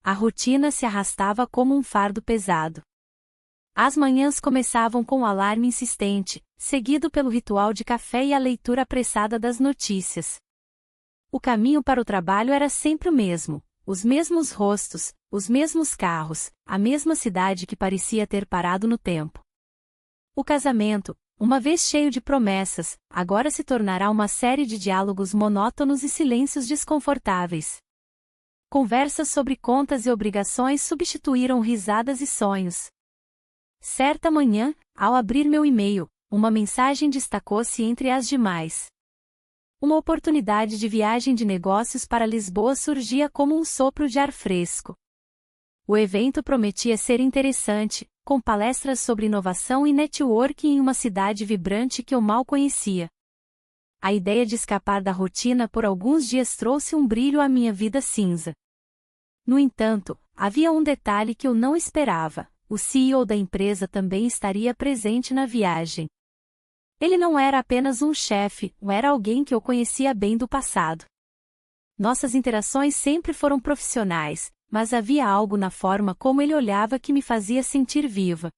A rotina se arrastava como um fardo pesado. As manhãs começavam com um alarme insistente, seguido pelo ritual de café e a leitura apressada das notícias. O caminho para o trabalho era sempre o mesmo, os mesmos rostos, os mesmos carros, a mesma cidade que parecia ter parado no tempo. O casamento, uma vez cheio de promessas, agora se tornará uma série de diálogos monótonos e silêncios desconfortáveis. Conversas sobre contas e obrigações substituíram risadas e sonhos. Certa manhã, ao abrir meu e-mail, uma mensagem destacou-se entre as demais. Uma oportunidade de viagem de negócios para Lisboa surgia como um sopro de ar fresco. O evento prometia ser interessante, com palestras sobre inovação e networking em uma cidade vibrante que eu mal conhecia. A ideia de escapar da rotina por alguns dias trouxe um brilho à minha vida cinza. No entanto, havia um detalhe que eu não esperava: o CEO da empresa também estaria presente na viagem. Ele não era apenas um chefe, era alguém que eu conhecia bem do passado. Nossas interações sempre foram profissionais, mas havia algo na forma como ele olhava que me fazia sentir viva.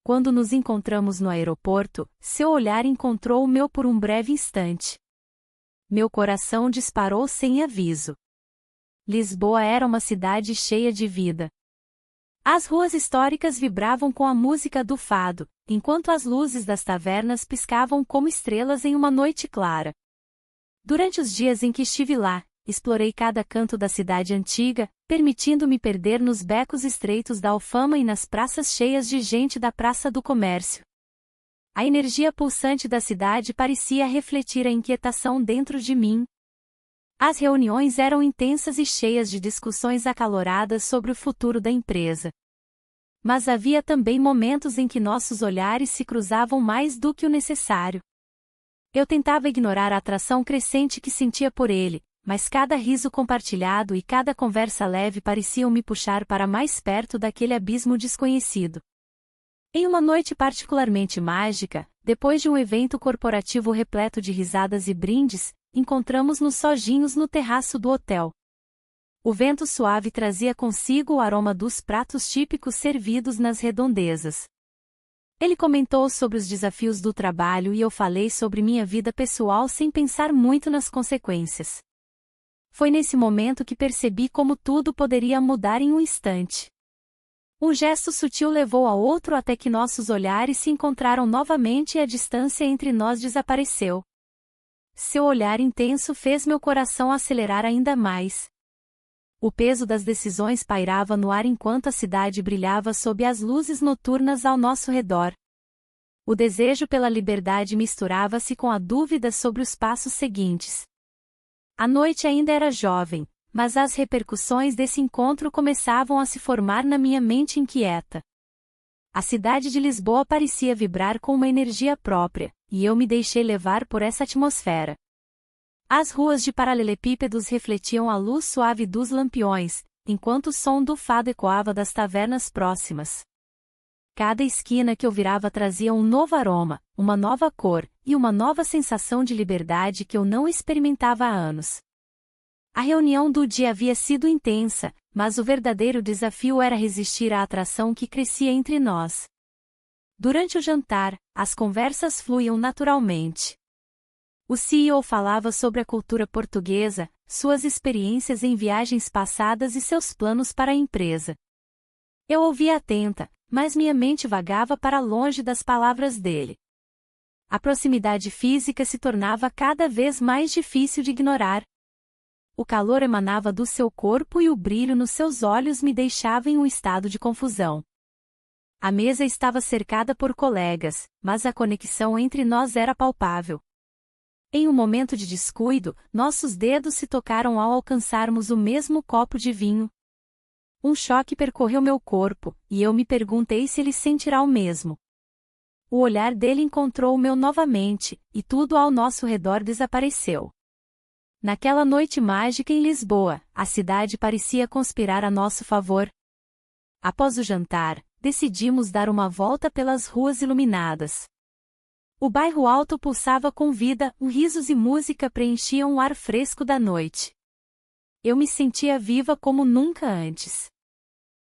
Quando nos encontramos no aeroporto, seu olhar encontrou o meu por um breve instante. Meu coração disparou sem aviso. Lisboa era uma cidade cheia de vida. As ruas históricas vibravam com a música do fado, enquanto as luzes das tavernas piscavam como estrelas em uma noite clara. Durante os dias em que estive lá, explorei cada canto da cidade antiga, permitindo-me perder nos becos estreitos da Alfama e nas praças cheias de gente da Praça do Comércio. A energia pulsante da cidade parecia refletir a inquietação dentro de mim. As reuniões eram intensas e cheias de discussões acaloradas sobre o futuro da empresa. Mas havia também momentos em que nossos olhares se cruzavam mais do que o necessário. Eu tentava ignorar a atração crescente que sentia por ele, mas cada riso compartilhado e cada conversa leve pareciam me puxar para mais perto daquele abismo desconhecido. Em uma noite particularmente mágica, depois de um evento corporativo repleto de risadas e brindes, encontramos-nos sozinhos no terraço do hotel. O vento suave trazia consigo o aroma dos pratos típicos servidos nas redondezas. Ele comentou sobre os desafios do trabalho e eu falei sobre minha vida pessoal sem pensar muito nas consequências. Foi nesse momento que percebi como tudo poderia mudar em um instante. Um gesto sutil levou a outro até que nossos olhares se encontraram novamente e a distância entre nós desapareceu. Seu olhar intenso fez meu coração acelerar ainda mais. O peso das decisões pairava no ar enquanto a cidade brilhava sob as luzes noturnas ao nosso redor. O desejo pela liberdade misturava-se com a dúvida sobre os passos seguintes. A noite ainda era jovem, mas as repercussões desse encontro começavam a se formar na minha mente inquieta. A cidade de Lisboa parecia vibrar com uma energia própria, e eu me deixei levar por essa atmosfera. As ruas de paralelepípedos refletiam a luz suave dos lampiões, enquanto o som do fado ecoava das tavernas próximas. Cada esquina que eu virava trazia um novo aroma, uma nova cor, e uma nova sensação de liberdade que eu não experimentava há anos. A reunião do dia havia sido intensa, mas o verdadeiro desafio era resistir à atração que crescia entre nós. Durante o jantar, as conversas fluíam naturalmente. O CEO falava sobre a cultura portuguesa, suas experiências em viagens passadas e seus planos para a empresa. Eu ouvia atenta, mas minha mente vagava para longe das palavras dele. A proximidade física se tornava cada vez mais difícil de ignorar. O calor emanava do seu corpo e o brilho nos seus olhos me deixava em um estado de confusão. A mesa estava cercada por colegas, mas a conexão entre nós era palpável. Em um momento de descuido, nossos dedos se tocaram ao alcançarmos o mesmo copo de vinho. Um choque percorreu meu corpo, e eu me perguntei se ele sentirá o mesmo. O olhar dele encontrou o meu novamente, e tudo ao nosso redor desapareceu. Naquela noite mágica em Lisboa, a cidade parecia conspirar a nosso favor. Após o jantar, decidimos dar uma volta pelas ruas iluminadas. O bairro alto pulsava com vida, risos e música preenchiam o ar fresco da noite. Eu me sentia viva como nunca antes.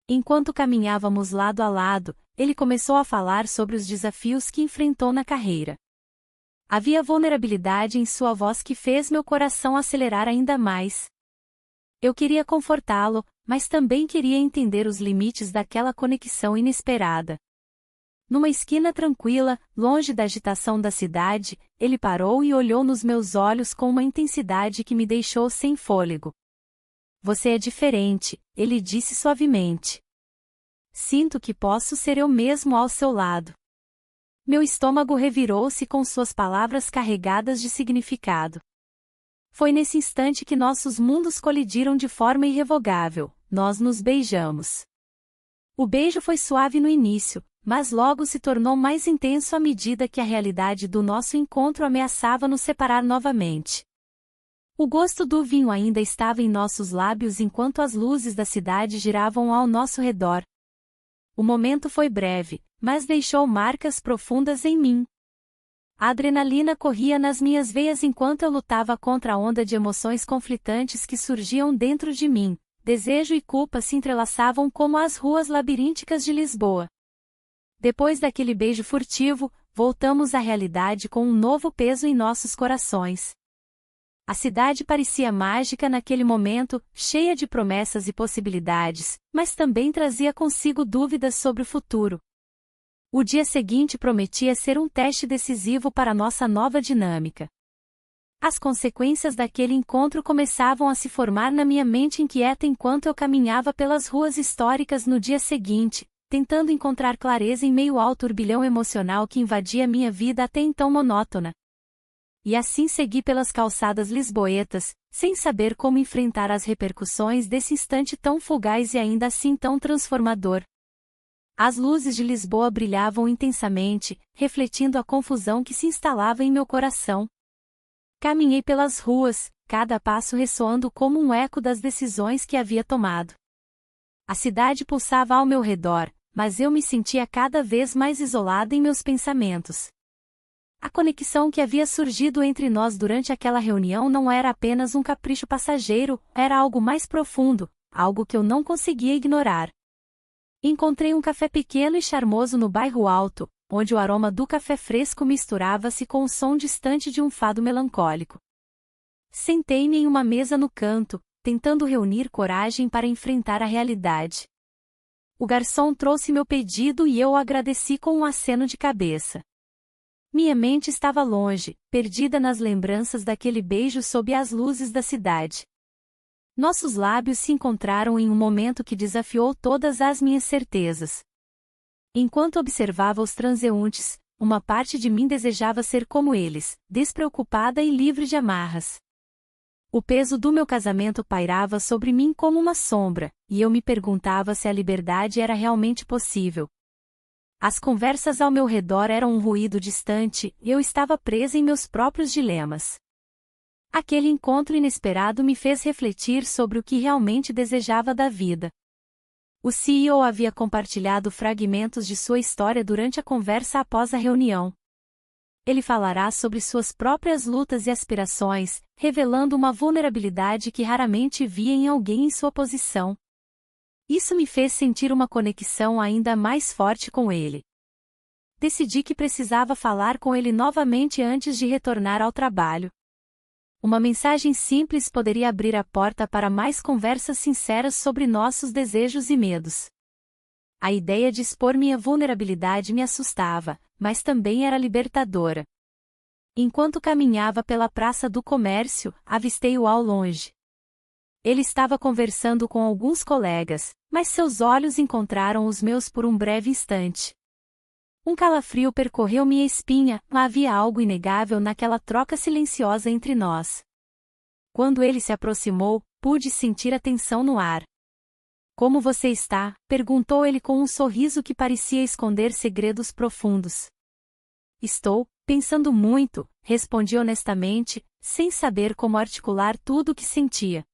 Enquanto caminhávamos lado a lado, ele começou a falar sobre os desafios que enfrentou na carreira. Havia vulnerabilidade em sua voz que fez meu coração acelerar ainda mais. Eu queria confortá-lo, mas também queria entender os limites daquela conexão inesperada. Numa esquina tranquila, longe da agitação da cidade, ele parou e olhou nos meus olhos com uma intensidade que me deixou sem fôlego. Você é diferente, ele disse suavemente. Sinto que posso ser eu mesmo ao seu lado. Meu estômago revirou-se com suas palavras carregadas de significado. Foi nesse instante que nossos mundos colidiram de forma irrevogável, nós nos beijamos. O beijo foi suave no início, mas logo se tornou mais intenso à medida que a realidade do nosso encontro ameaçava nos separar novamente. O gosto do vinho ainda estava em nossos lábios enquanto as luzes da cidade giravam ao nosso redor. O momento foi breve, mas deixou marcas profundas em mim. A adrenalina corria nas minhas veias enquanto eu lutava contra a onda de emoções conflitantes que surgiam dentro de mim. Desejo e culpa se entrelaçavam como as ruas labirínticas de Lisboa. Depois daquele beijo furtivo, voltamos à realidade com um novo peso em nossos corações. A cidade parecia mágica naquele momento, cheia de promessas e possibilidades, mas também trazia consigo dúvidas sobre o futuro. O dia seguinte prometia ser um teste decisivo para nossa nova dinâmica. As consequências daquele encontro começavam a se formar na minha mente inquieta enquanto eu caminhava pelas ruas históricas no dia seguinte, tentando encontrar clareza em meio ao turbilhão emocional que invadia minha vida até então monótona. E assim segui pelas calçadas lisboetas, sem saber como enfrentar as repercussões desse instante tão fugaz e ainda assim tão transformador. As luzes de Lisboa brilhavam intensamente, refletindo a confusão que se instalava em meu coração. Caminhei pelas ruas, cada passo ressoando como um eco das decisões que havia tomado. A cidade pulsava ao meu redor, mas eu me sentia cada vez mais isolada em meus pensamentos. A conexão que havia surgido entre nós durante aquela reunião não era apenas um capricho passageiro, era algo mais profundo, algo que eu não conseguia ignorar. Encontrei um café pequeno e charmoso no bairro Alto, onde o aroma do café fresco misturava-se com o som distante de um fado melancólico. Sentei-me em uma mesa no canto, tentando reunir coragem para enfrentar a realidade. O garçom trouxe meu pedido e eu o agradeci com um aceno de cabeça. Minha mente estava longe, perdida nas lembranças daquele beijo sob as luzes da cidade. Nossos lábios se encontraram em um momento que desafiou todas as minhas certezas. Enquanto observava os transeuntes, uma parte de mim desejava ser como eles, despreocupada e livre de amarras. O peso do meu casamento pairava sobre mim como uma sombra, e eu me perguntava se a liberdade era realmente possível. As conversas ao meu redor eram um ruído distante, e eu estava presa em meus próprios dilemas. Aquele encontro inesperado me fez refletir sobre o que realmente desejava da vida. O CEO havia compartilhado fragmentos de sua história durante a conversa após a reunião. Ele falará sobre suas próprias lutas e aspirações, revelando uma vulnerabilidade que raramente via em alguém em sua posição. Isso me fez sentir uma conexão ainda mais forte com ele. Decidi que precisava falar com ele novamente antes de retornar ao trabalho. Uma mensagem simples poderia abrir a porta para mais conversas sinceras sobre nossos desejos e medos. A ideia de expor minha vulnerabilidade me assustava, mas também era libertadora. Enquanto caminhava pela Praça do Comércio, avistei-o ao longe. Ele estava conversando com alguns colegas, mas seus olhos encontraram os meus por um breve instante. Um calafrio percorreu minha espinha, mas havia algo inegável naquela troca silenciosa entre nós. Quando ele se aproximou, pude sentir a tensão no ar. Como você está? Perguntou ele com um sorriso que parecia esconder segredos profundos. Estou pensando muito, respondi honestamente, sem saber como articular tudo o que sentia.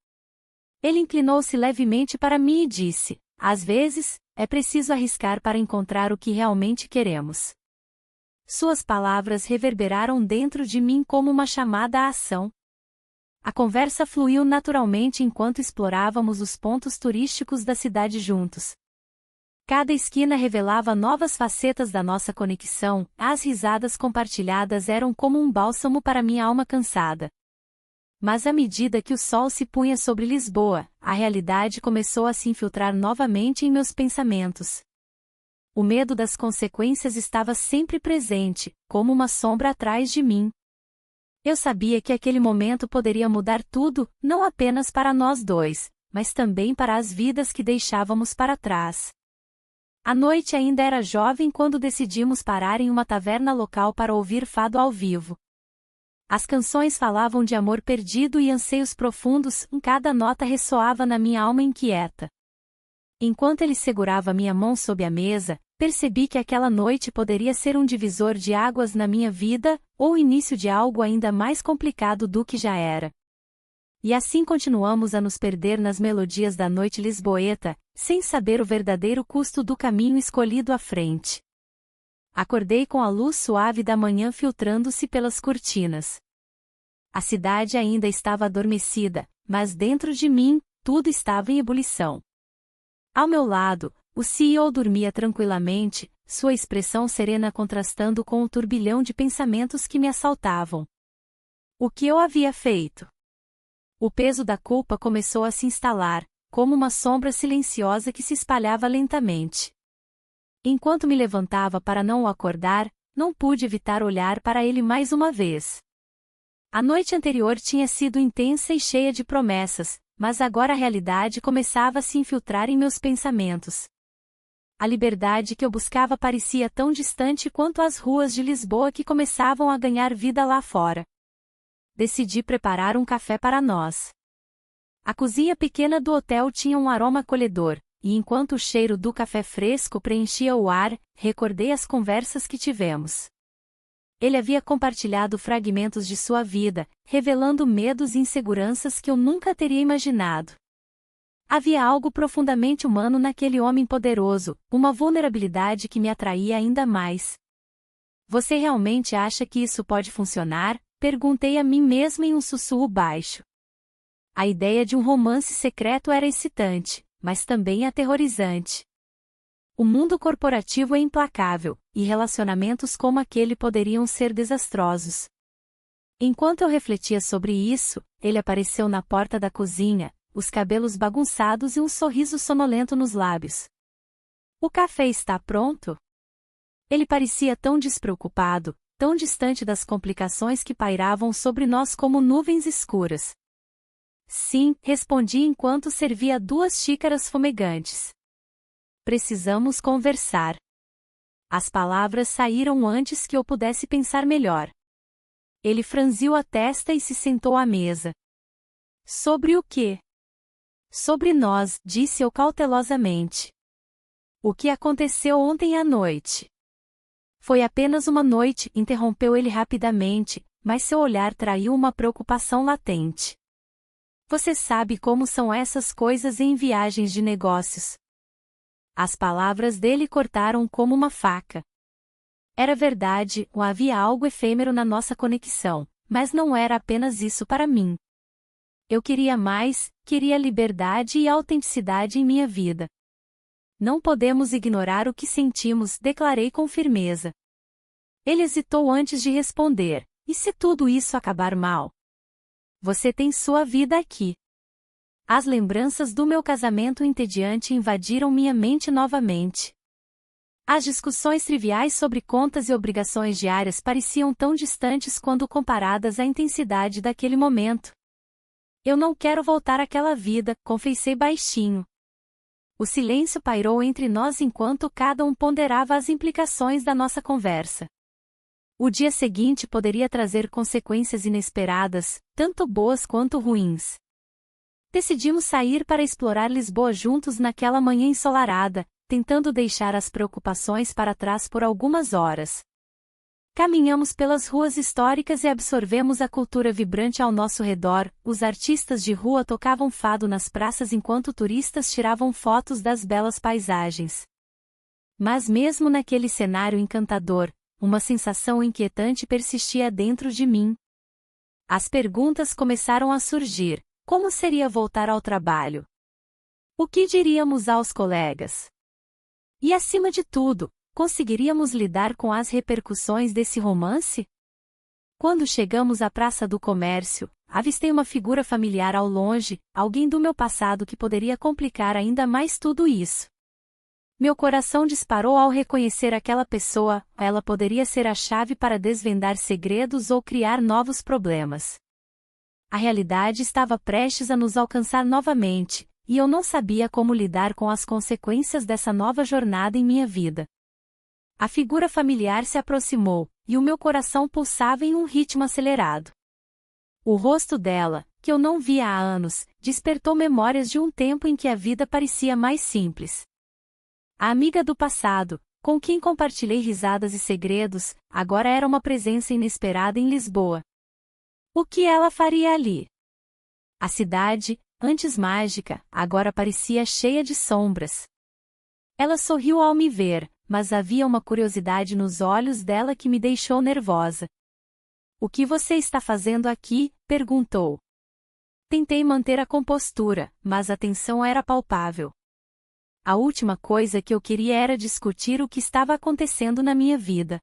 Ele inclinou-se levemente para mim e disse: às vezes, é preciso arriscar para encontrar o que realmente queremos. Suas palavras reverberaram dentro de mim como uma chamada à ação. A conversa fluiu naturalmente enquanto explorávamos os pontos turísticos da cidade juntos. Cada esquina revelava novas facetas da nossa conexão, as risadas compartilhadas eram como um bálsamo para minha alma cansada. Mas à medida que o sol se punha sobre Lisboa, a realidade começou a se infiltrar novamente em meus pensamentos. O medo das consequências estava sempre presente, como uma sombra atrás de mim. Eu sabia que aquele momento poderia mudar tudo, não apenas para nós dois, mas também para as vidas que deixávamos para trás. A noite ainda era jovem quando decidimos parar em uma taverna local para ouvir fado ao vivo. As canções falavam de amor perdido e anseios profundos, cada nota ressoava na minha alma inquieta. Enquanto ele segurava minha mão sob a mesa, percebi que aquela noite poderia ser um divisor de águas na minha vida, ou o início de algo ainda mais complicado do que já era. E assim continuamos a nos perder nas melodias da noite lisboeta, sem saber o verdadeiro custo do caminho escolhido à frente. Acordei com a luz suave da manhã filtrando-se pelas cortinas. A cidade ainda estava adormecida, mas dentro de mim, tudo estava em ebulição. Ao meu lado, o CEO dormia tranquilamente, sua expressão serena contrastando com o turbilhão de pensamentos que me assaltavam. O que eu havia feito? O peso da culpa começou a se instalar, como uma sombra silenciosa que se espalhava lentamente. Enquanto me levantava para não o acordar, não pude evitar olhar para ele mais uma vez. A noite anterior tinha sido intensa e cheia de promessas, mas agora a realidade começava a se infiltrar em meus pensamentos. A liberdade que eu buscava parecia tão distante quanto as ruas de Lisboa que começavam a ganhar vida lá fora. Decidi preparar um café para nós. A cozinha pequena do hotel tinha um aroma acolhedor, e enquanto o cheiro do café fresco preenchia o ar, recordei as conversas que tivemos. Ele havia compartilhado fragmentos de sua vida, revelando medos e inseguranças que eu nunca teria imaginado. Havia algo profundamente humano naquele homem poderoso, uma vulnerabilidade que me atraía ainda mais. Você realmente acha que isso pode funcionar? Perguntei a mim mesma em um sussurro baixo. A ideia de um romance secreto era excitante, mas também aterrorizante. O mundo corporativo é implacável, e relacionamentos como aquele poderiam ser desastrosos. Enquanto eu refletia sobre isso, ele apareceu na porta da cozinha, os cabelos bagunçados e um sorriso sonolento nos lábios. O café está pronto? Ele parecia tão despreocupado, tão distante das complicações que pairavam sobre nós como nuvens escuras. Sim, respondi enquanto servia 2 xícaras fumegantes. Precisamos conversar. As palavras saíram antes que eu pudesse pensar melhor. Ele franziu a testa e se sentou à mesa. Sobre o quê? Sobre nós, disse eu cautelosamente. O que aconteceu ontem à noite? Foi apenas uma noite, interrompeu ele rapidamente, mas seu olhar traiu uma preocupação latente. Você sabe como são essas coisas em viagens de negócios. As palavras dele cortaram como uma faca. Era verdade, havia algo efêmero na nossa conexão, mas não era apenas isso para mim. Eu queria mais, queria liberdade e autenticidade em minha vida. Não podemos ignorar o que sentimos, declarei com firmeza. Ele hesitou antes de responder, e se tudo isso acabar mal? Você tem sua vida aqui. As lembranças do meu casamento entediante invadiram minha mente novamente. As discussões triviais sobre contas e obrigações diárias pareciam tão distantes quando comparadas à intensidade daquele momento. Eu não quero voltar àquela vida, confessei baixinho. O silêncio pairou entre nós enquanto cada um ponderava as implicações da nossa conversa. O dia seguinte poderia trazer consequências inesperadas, tanto boas quanto ruins. Decidimos sair para explorar Lisboa juntos naquela manhã ensolarada, tentando deixar as preocupações para trás por algumas horas. Caminhamos pelas ruas históricas e absorvemos a cultura vibrante ao nosso redor, os artistas de rua tocavam fado nas praças enquanto turistas tiravam fotos das belas paisagens. Mas mesmo naquele cenário encantador, uma sensação inquietante persistia dentro de mim. As perguntas começaram a surgir. Como seria voltar ao trabalho? O que diríamos aos colegas? E acima de tudo, conseguiríamos lidar com as repercussões desse romance? Quando chegamos à Praça do Comércio, avistei uma figura familiar ao longe, alguém do meu passado que poderia complicar ainda mais tudo isso. Meu coração disparou ao reconhecer aquela pessoa, ela poderia ser a chave para desvendar segredos ou criar novos problemas. A realidade estava prestes a nos alcançar novamente, e eu não sabia como lidar com as consequências dessa nova jornada em minha vida. A figura familiar se aproximou, e o meu coração pulsava em um ritmo acelerado. O rosto dela, que eu não via há anos, despertou memórias de um tempo em que a vida parecia mais simples. A amiga do passado, com quem compartilhei risadas e segredos, agora era uma presença inesperada em Lisboa. O que ela faria ali? A cidade, antes mágica, agora parecia cheia de sombras. Ela sorriu ao me ver, mas havia uma curiosidade nos olhos dela que me deixou nervosa. O que você está fazendo aqui? Perguntou. Tentei manter a compostura, mas a tensão era palpável. A última coisa que eu queria era discutir o que estava acontecendo na minha vida.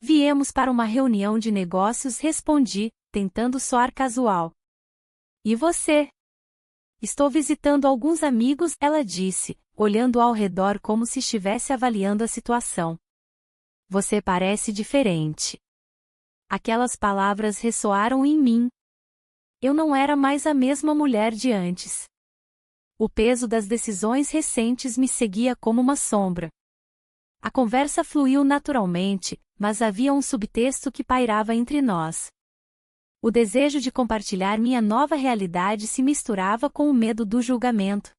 Viemos para uma reunião de negócios, respondi, tentando soar casual. E você? Estou visitando alguns amigos, ela disse, olhando ao redor como se estivesse avaliando a situação. Você parece diferente. Aquelas palavras ressoaram em mim. Eu não era mais a mesma mulher de antes. O peso das decisões recentes me seguia como uma sombra. A conversa fluiu naturalmente, mas havia um subtexto que pairava entre nós. O desejo de compartilhar minha nova realidade se misturava com o medo do julgamento.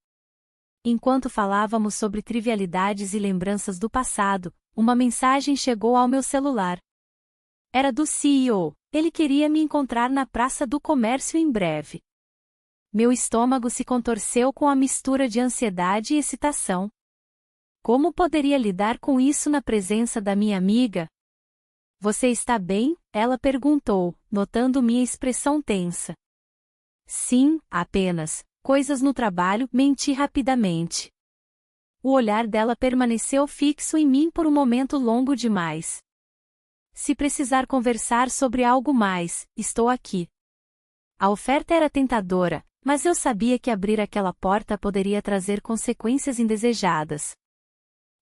Enquanto falávamos sobre trivialidades e lembranças do passado, uma mensagem chegou ao meu celular. Era do CEO, ele queria me encontrar na Praça do Comércio em breve. Meu estômago se contorceu com a mistura de ansiedade e excitação. Como poderia lidar com isso na presença da minha amiga? Você está bem? Ela perguntou, notando minha expressão tensa. Sim, apenas. Coisas no trabalho, menti rapidamente. O olhar dela permaneceu fixo em mim por um momento longo demais. Se precisar conversar sobre algo mais, estou aqui. A oferta era tentadora, mas eu sabia que abrir aquela porta poderia trazer consequências indesejadas.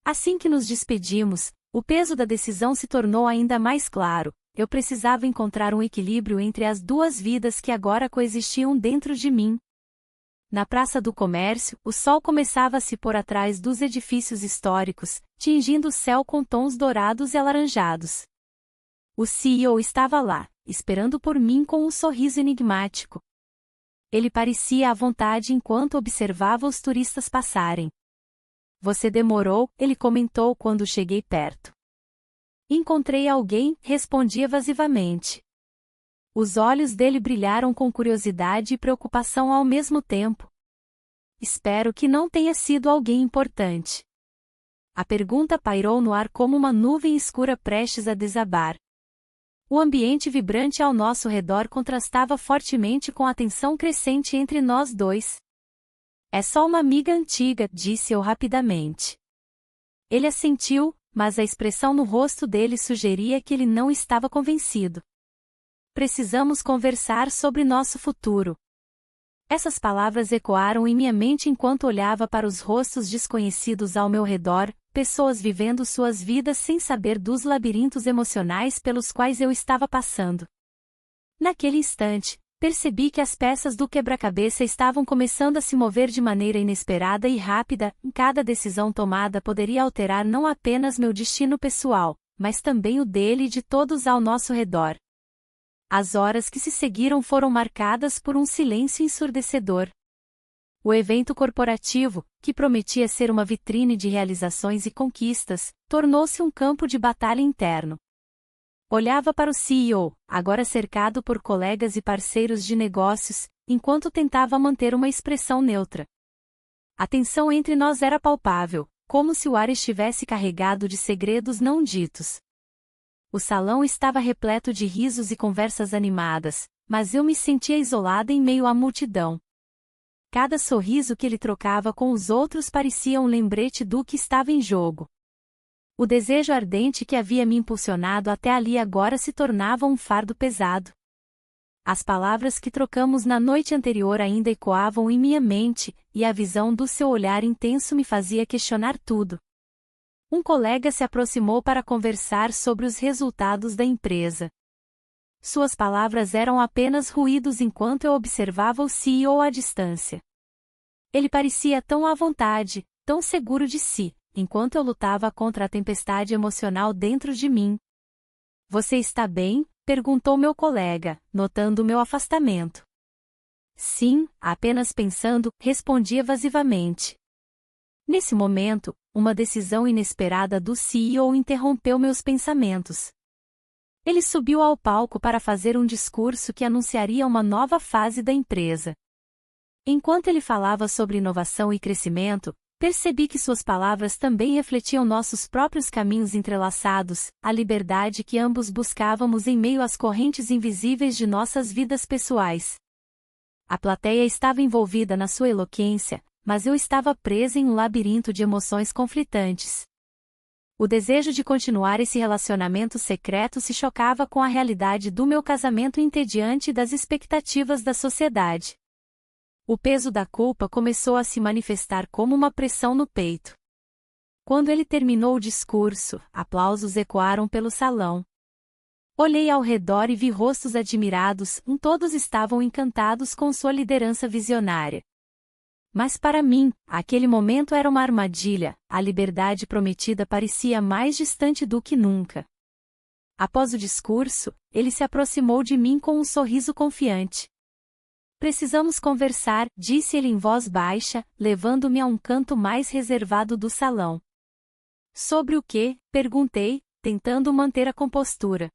Assim que nos despedimos, o peso da decisão se tornou ainda mais claro. Eu precisava encontrar um equilíbrio entre as duas vidas que agora coexistiam dentro de mim. Na Praça do Comércio, o sol começava a se pôr atrás dos edifícios históricos, tingindo o céu com tons dourados e alaranjados. O CEO estava lá, esperando por mim com um sorriso enigmático. Ele parecia à vontade enquanto observava os turistas passarem. Você demorou, ele comentou quando cheguei perto. Encontrei alguém, respondi evasivamente. Os olhos dele brilharam com curiosidade e preocupação ao mesmo tempo. Espero que não tenha sido alguém importante. A pergunta pairou no ar como uma nuvem escura prestes a desabar. O ambiente vibrante ao nosso redor contrastava fortemente com a tensão crescente entre nós dois. É só uma amiga antiga, disse eu rapidamente. Ele assentiu, mas a expressão no rosto dele sugeria que ele não estava convencido. Precisamos conversar sobre nosso futuro. Essas palavras ecoaram em minha mente enquanto olhava para os rostos desconhecidos ao meu redor, pessoas vivendo suas vidas sem saber dos labirintos emocionais pelos quais eu estava passando. Naquele instante, percebi que as peças do quebra-cabeça estavam começando a se mover de maneira inesperada e rápida, e cada decisão tomada poderia alterar não apenas meu destino pessoal, mas também o dele e de todos ao nosso redor. As horas que se seguiram foram marcadas por um silêncio ensurdecedor. O evento corporativo, que prometia ser uma vitrine de realizações e conquistas, tornou-se um campo de batalha interno. Olhava para o CEO, agora cercado por colegas e parceiros de negócios, enquanto tentava manter uma expressão neutra. A tensão entre nós era palpável, como se o ar estivesse carregado de segredos não ditos. O salão estava repleto de risos e conversas animadas, mas eu me sentia isolada em meio à multidão. Cada sorriso que ele trocava com os outros parecia um lembrete do que estava em jogo. O desejo ardente que havia me impulsionado até ali agora se tornava um fardo pesado. As palavras que trocamos na noite anterior ainda ecoavam em minha mente, e a visão do seu olhar intenso me fazia questionar tudo. Um colega se aproximou para conversar sobre os resultados da empresa. Suas palavras eram apenas ruídos enquanto eu observava o CEO à distância. Ele parecia tão à vontade, tão seguro de si, enquanto eu lutava contra a tempestade emocional dentro de mim. "Você está bem?", perguntou meu colega, notando meu afastamento. "Sim, apenas pensando", respondi evasivamente. Nesse momento, uma decisão inesperada do CEO interrompeu meus pensamentos. Ele subiu ao palco para fazer um discurso que anunciaria uma nova fase da empresa. Enquanto ele falava sobre inovação e crescimento, percebi que suas palavras também refletiam nossos próprios caminhos entrelaçados, a liberdade que ambos buscávamos em meio às correntes invisíveis de nossas vidas pessoais. A plateia estava envolvida na sua eloquência, mas eu estava presa em um labirinto de emoções conflitantes. O desejo de continuar esse relacionamento secreto se chocava com a realidade do meu casamento entediante e das expectativas da sociedade. O peso da culpa começou a se manifestar como uma pressão no peito. Quando ele terminou o discurso, aplausos ecoaram pelo salão. Olhei ao redor e vi rostos admirados, todos estavam encantados com sua liderança visionária. Mas para mim, aquele momento era uma armadilha, a liberdade prometida parecia mais distante do que nunca. Após o discurso, ele se aproximou de mim com um sorriso confiante. "Precisamos conversar", disse ele em voz baixa, levando-me a um canto mais reservado do salão. "Sobre o quê?", perguntei, tentando manter a compostura.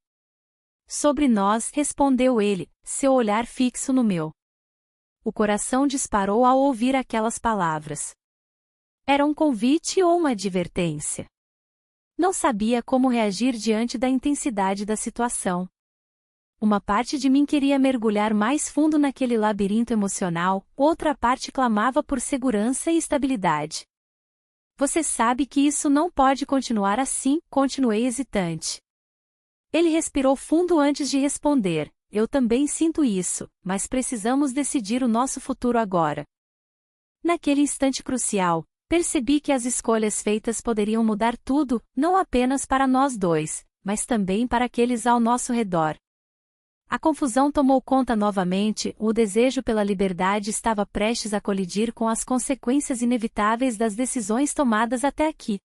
"Sobre nós", respondeu ele, seu olhar fixo no meu. O coração disparou ao ouvir aquelas palavras. Era um convite ou uma advertência? Não sabia como reagir diante da intensidade da situação. Uma parte de mim queria mergulhar mais fundo naquele labirinto emocional, outra parte clamava por segurança e estabilidade. "Você sabe que isso não pode continuar assim", continuei hesitante. Ele respirou fundo antes de responder. "Eu também sinto isso, mas precisamos decidir o nosso futuro agora." Naquele instante crucial, percebi que as escolhas feitas poderiam mudar tudo, não apenas para nós dois, mas também para aqueles ao nosso redor. A confusão tomou conta novamente, o desejo pela liberdade estava prestes a colidir com as consequências inevitáveis das decisões tomadas até aqui.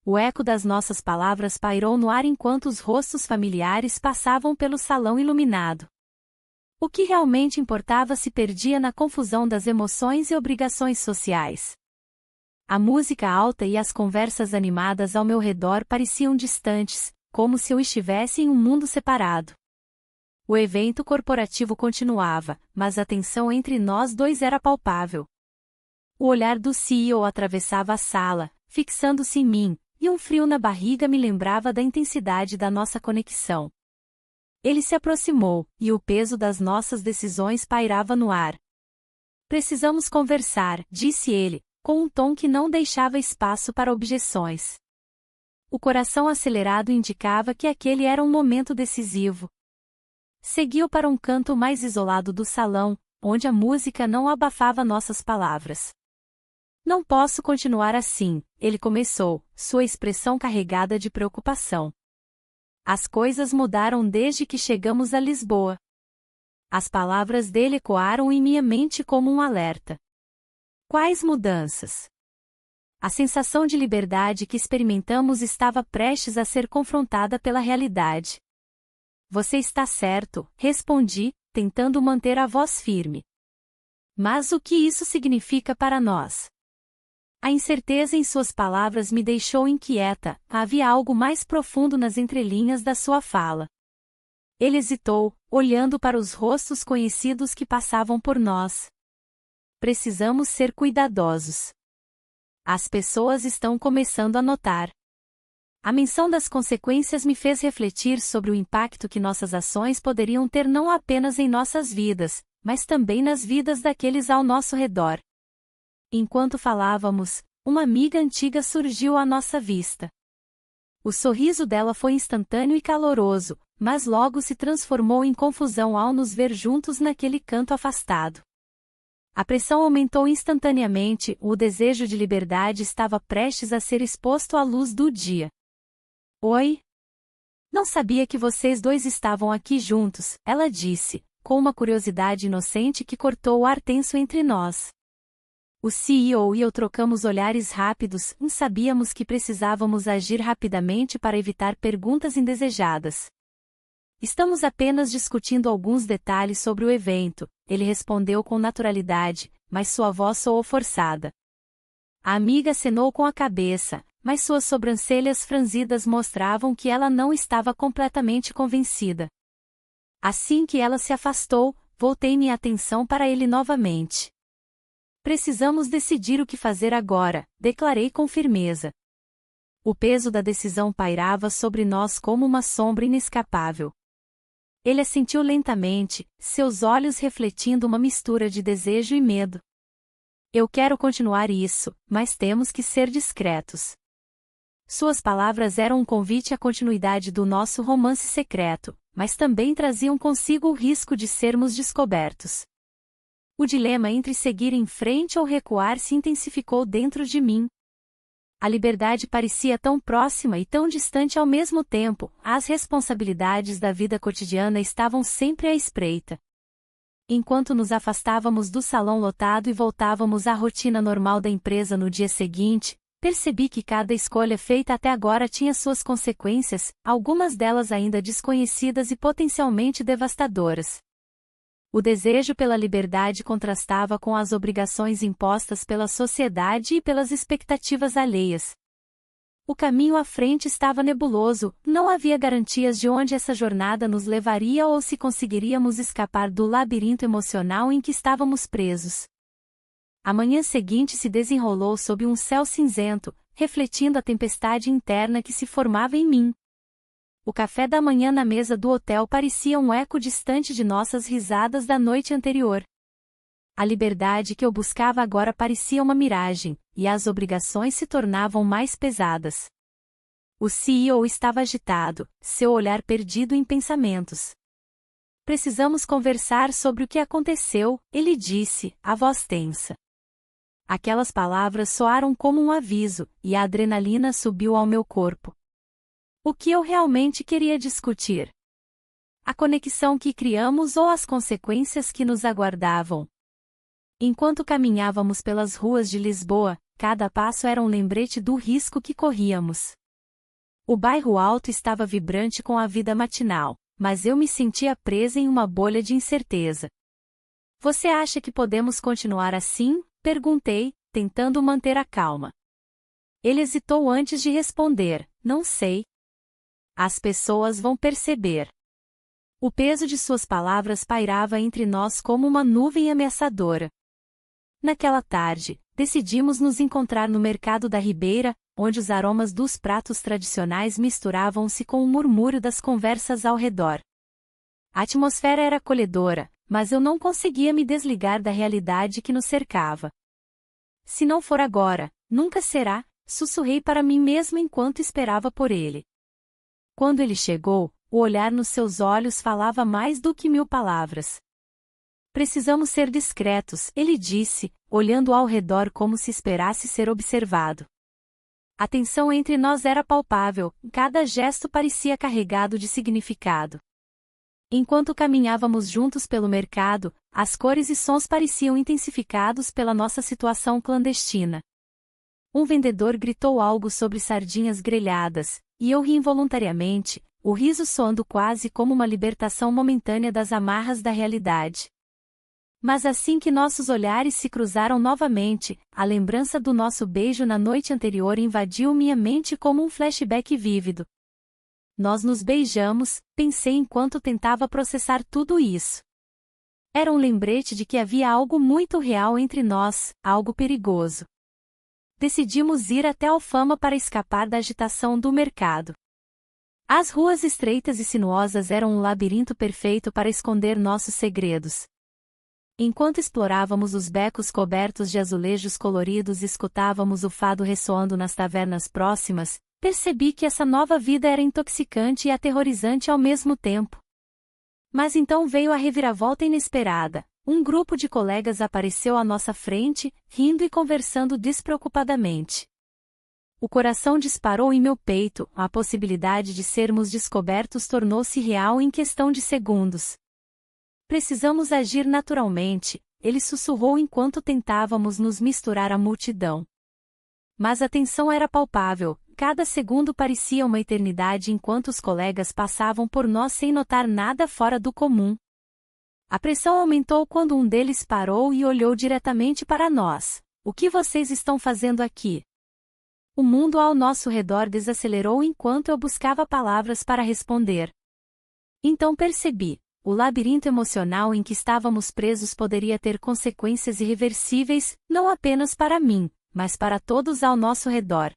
O eco das nossas palavras pairou no ar enquanto os rostos familiares passavam pelo salão iluminado. O que realmente importava se perdia na confusão das emoções e obrigações sociais. A música alta e as conversas animadas ao meu redor pareciam distantes, como se eu estivesse em um mundo separado. O evento corporativo continuava, mas a tensão entre nós dois era palpável. O olhar do CEO atravessava a sala, fixando-se em mim, e um frio na barriga me lembrava da intensidade da nossa conexão. Ele se aproximou, e o peso das nossas decisões pairava no ar. "Precisamos conversar", disse ele, com um tom que não deixava espaço para objeções. O coração acelerado indicava que aquele era um momento decisivo. Seguiu para um canto mais isolado do salão, onde a música não abafava nossas palavras. "Não posso continuar assim", ele começou, sua expressão carregada de preocupação. "As coisas mudaram desde que chegamos a Lisboa." As palavras dele ecoaram em minha mente como um alerta. Quais mudanças? A sensação de liberdade que experimentamos estava prestes a ser confrontada pela realidade. "Você está certo", respondi, tentando manter a voz firme. "Mas o que isso significa para nós?" A incerteza em suas palavras me deixou inquieta, havia algo mais profundo nas entrelinhas da sua fala. Ele hesitou, olhando para os rostos conhecidos que passavam por nós. "Precisamos ser cuidadosos. As pessoas estão começando a notar." A menção das consequências me fez refletir sobre o impacto que nossas ações poderiam ter não apenas em nossas vidas, mas também nas vidas daqueles ao nosso redor. Enquanto falávamos, uma amiga antiga surgiu à nossa vista. O sorriso dela foi instantâneo e caloroso, mas logo se transformou em confusão ao nos ver juntos naquele canto afastado. A pressão aumentou instantaneamente, o desejo de liberdade estava prestes a ser exposto à luz do dia. Oi? Não sabia que vocês dois estavam aqui juntos, ela disse, com uma curiosidade inocente que cortou o ar tenso entre nós. O CEO e eu trocamos olhares rápidos, e sabíamos que precisávamos agir rapidamente para evitar perguntas indesejadas. Estamos apenas discutindo alguns detalhes sobre o evento, ele respondeu com naturalidade, mas sua voz soou forçada. A amiga acenou com a cabeça, mas suas sobrancelhas franzidas mostravam que ela não estava completamente convencida. Assim que ela se afastou, voltei minha atenção para ele novamente. Precisamos decidir o que fazer agora, declarei com firmeza. O peso da decisão pairava sobre nós como uma sombra inescapável. Ele assentiu lentamente, seus olhos refletindo uma mistura de desejo e medo. Eu quero continuar isso, mas temos que ser discretos. Suas palavras eram um convite à continuidade do nosso romance secreto, mas também traziam consigo o risco de sermos descobertos. O dilema entre seguir em frente ou recuar se intensificou dentro de mim. A liberdade parecia tão próxima e tão distante ao mesmo tempo, as responsabilidades da vida cotidiana estavam sempre à espreita. Enquanto nos afastávamos do salão lotado e voltávamos à rotina normal da empresa no dia seguinte, percebi que cada escolha feita até agora tinha suas consequências, algumas delas ainda desconhecidas e potencialmente devastadoras. O desejo pela liberdade contrastava com as obrigações impostas pela sociedade e pelas expectativas alheias. O caminho à frente estava nebuloso, não havia garantias de onde essa jornada nos levaria ou se conseguiríamos escapar do labirinto emocional em que estávamos presos. A manhã seguinte se desenrolou sob um céu cinzento, refletindo a tempestade interna que se formava em mim. O café da manhã na mesa do hotel parecia um eco distante de nossas risadas da noite anterior. A liberdade que eu buscava agora parecia uma miragem, e as obrigações se tornavam mais pesadas. O CEO estava agitado, seu olhar perdido em pensamentos. Precisamos conversar sobre o que aconteceu, ele disse, a voz tensa. Aquelas palavras soaram como um aviso, e a adrenalina subiu ao meu corpo. O que eu realmente queria discutir? A conexão que criamos ou as consequências que nos aguardavam? Enquanto caminhávamos pelas ruas de Lisboa, cada passo era um lembrete do risco que corríamos. O bairro alto estava vibrante com a vida matinal, mas eu me sentia presa em uma bolha de incerteza. Você acha que podemos continuar assim? Perguntei, tentando manter a calma. Ele hesitou antes de responder, não sei. As pessoas vão perceber. O peso de suas palavras pairava entre nós como uma nuvem ameaçadora. Naquela tarde, decidimos nos encontrar no mercado da Ribeira, onde os aromas dos pratos tradicionais misturavam-se com o murmúrio das conversas ao redor. A atmosfera era acolhedora, mas eu não conseguia me desligar da realidade que nos cercava. Se não for agora, nunca será, sussurrei para mim mesma enquanto esperava por ele. Quando ele chegou, o olhar nos seus olhos falava mais do que 1000 palavras. Precisamos ser discretos, ele disse, olhando ao redor como se esperasse ser observado. A tensão entre nós era palpável, cada gesto parecia carregado de significado. Enquanto caminhávamos juntos pelo mercado, as cores e sons pareciam intensificados pela nossa situação clandestina. Um vendedor gritou algo sobre sardinhas grelhadas, e eu ri involuntariamente, o riso soando quase como uma libertação momentânea das amarras da realidade. Mas assim que nossos olhares se cruzaram novamente, a lembrança do nosso beijo na noite anterior invadiu minha mente como um flashback vívido. Nós nos beijamos, pensei enquanto tentava processar tudo isso. Era um lembrete de que havia algo muito real entre nós, algo perigoso. decidimos ir até Alfama para escapar da agitação do mercado. As ruas estreitas e sinuosas eram um labirinto perfeito para esconder nossos segredos. Enquanto explorávamos os becos cobertos de azulejos coloridos e escutávamos o fado ressoando nas tavernas próximas, percebi que essa nova vida era intoxicante e aterrorizante ao mesmo tempo. Mas então veio a reviravolta inesperada. Um grupo de colegas apareceu à nossa frente, rindo e conversando despreocupadamente. O coração disparou em meu peito, a possibilidade de sermos descobertos tornou-se real em questão de segundos. Precisamos agir naturalmente, ele sussurrou enquanto tentávamos nos misturar à multidão. Mas a tensão era palpável, cada segundo parecia uma eternidade enquanto os colegas passavam por nós sem notar nada fora do comum. A pressão aumentou quando um deles parou e olhou diretamente para nós. O que vocês estão fazendo aqui? O mundo ao nosso redor desacelerou enquanto eu buscava palavras para responder. Então percebi. O labirinto emocional em que estávamos presos poderia ter consequências irreversíveis, não apenas para mim, mas para todos ao nosso redor.